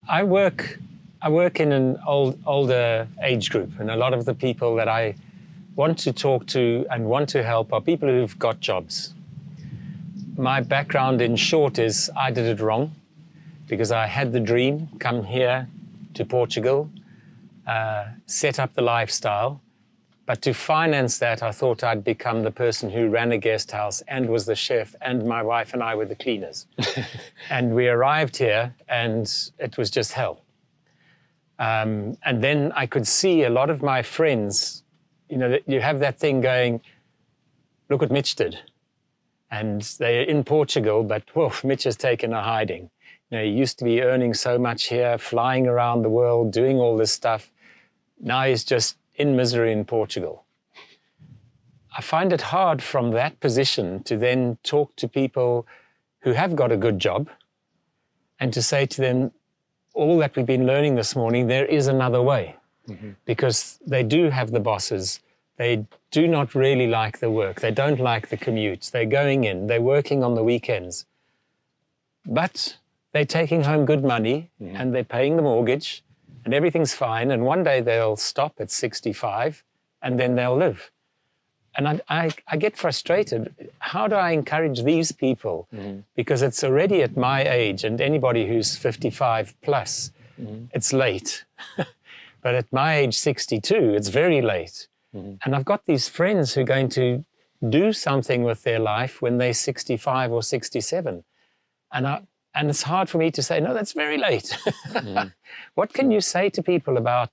I work in an older age group, and a lot of the people that I want to talk to and want to help are people who've got jobs. My background, in short, is I did it wrong because I had the dream, come here to Portugal, set up the lifestyle. But to finance that, I thought I'd become the person who ran a guest house and was the chef, and my wife and I were the cleaners. And we arrived here and it was just hell. And then I could see a lot of my friends, you know, you have that thing going, look what Mitch did. And they're in Portugal, but whoa, Mitch has taken a hiding. You know, he used to be earning so much here, flying around the world, doing all this stuff. Now he's just in misery in Portugal. I find it hard from that position to then talk to people who have got a good job and to say to them, all that we've been learning this morning, there is another way. Mm-hmm. Because they do have the bosses. They do not really like the work. They don't like the commutes. They're going in, they're working on the weekends. But they're taking home good money, mm-hmm. and they're paying the mortgage, and everything's fine, and one day they'll stop at 65 and then they'll live. And I get frustrated. How do I encourage these people? Mm-hmm. Because it's already at my age, and anybody who's 55 plus, mm-hmm. it's late. But at my age, 62, it's very late. Mm-hmm. And I've got these friends who are going to do something with their life when they're 65 or 67. And it's hard for me to say, no, that's very late. Mm-hmm. What can you say to people about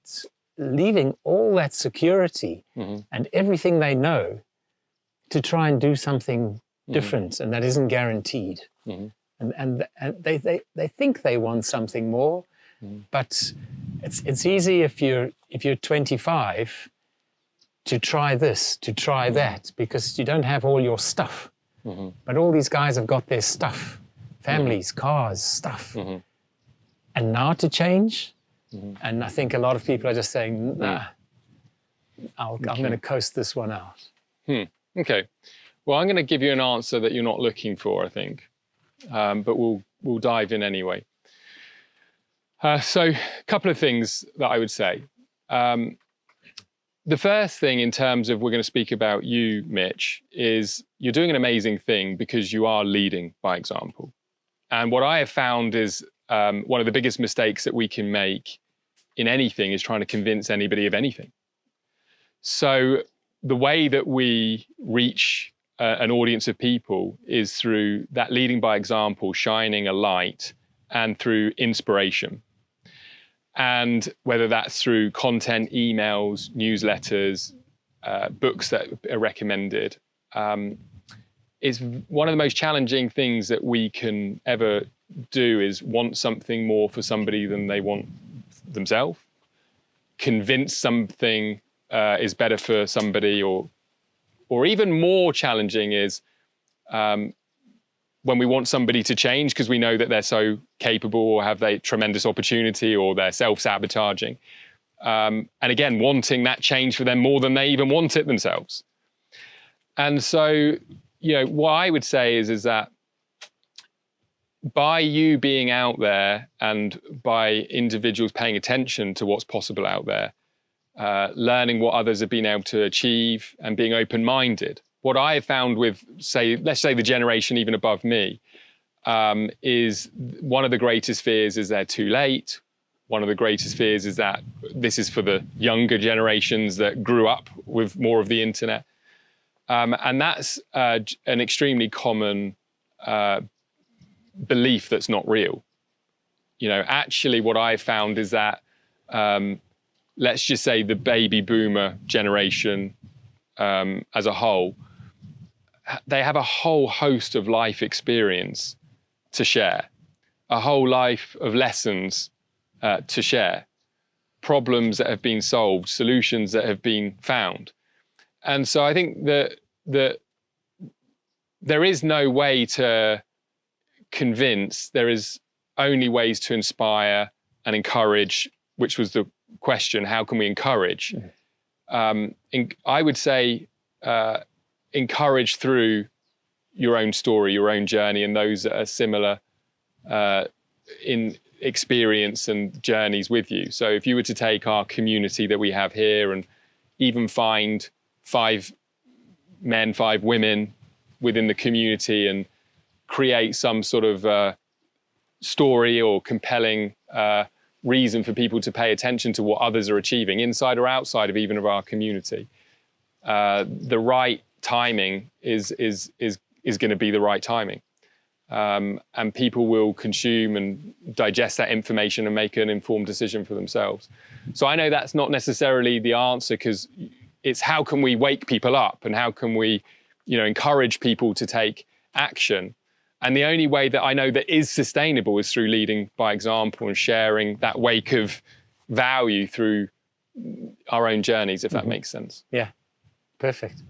leaving all that security, mm-hmm. and everything they know to try and do something, mm-hmm. different, and that isn't guaranteed? Mm-hmm. And they think they want something more, mm-hmm. but it's easy if you're 25 to try this, to try that, because you don't have all your stuff. Mm-hmm. But all these guys have got their stuff. Families, mm-hmm. cars, stuff. Mm-hmm. And now to change? Mm-hmm. And I think a lot of people are just saying, nah, I'm going to coast this one out. Okay. Well, I'm going to give you an answer that you're not looking for, I think. But we'll dive in anyway. So a couple of things that I would say. The first thing, in terms of, we're going to speak about you, Mitch, is you're doing an amazing thing because you are leading by example. And what I have found is one of the biggest mistakes that we can make in anything is trying to convince anybody of anything. So the way that we reach an audience of people is through that leading by example, shining a light, and through inspiration. And whether that's through content, emails, newsletters, books that are recommended, is one of the most challenging things that we can ever do, is want something more for somebody than they want themselves. Convince something is better for somebody, or even more challenging is when we want somebody to change because we know that they're so capable or have a tremendous opportunity, or they're self-sabotaging. And again, wanting that change for them more than they even want it themselves. And so, you know, what I would say is that by you being out there and by individuals paying attention to what's possible out there, learning what others have been able to achieve and being open-minded, what I have found with, let's say the generation even above me, is one of the greatest fears is they're too late. One of the greatest fears is that this is for the younger generations that grew up with more of the internet. And that's an extremely common belief that's not real. You know, actually what I've found is that, let's just say the baby boomer generation as a whole, they have a whole host of life experience to share, a whole life of lessons to share, problems that have been solved, solutions that have been found. And so I think that there is no way to convince, there is only ways to inspire and encourage, which was the question, how can we encourage? Mm-hmm. I would say encourage through your own story, your own journey, and those that are similar in experience and journeys with you. So if you were to take our community that we have here and even find 5 men, 5 women within the community and create some sort of story or compelling reason for people to pay attention to what others are achieving, inside or outside of even of our community, the right timing is going to be the right timing. And people will consume and digest that information and make an informed decision for themselves. So I know that's not necessarily the answer, because it's how can we wake people up and how can we, encourage people to take action. And the only way that I know that is sustainable is through leading by example and sharing that wake of value through our own journeys, if that makes sense. Yeah, perfect.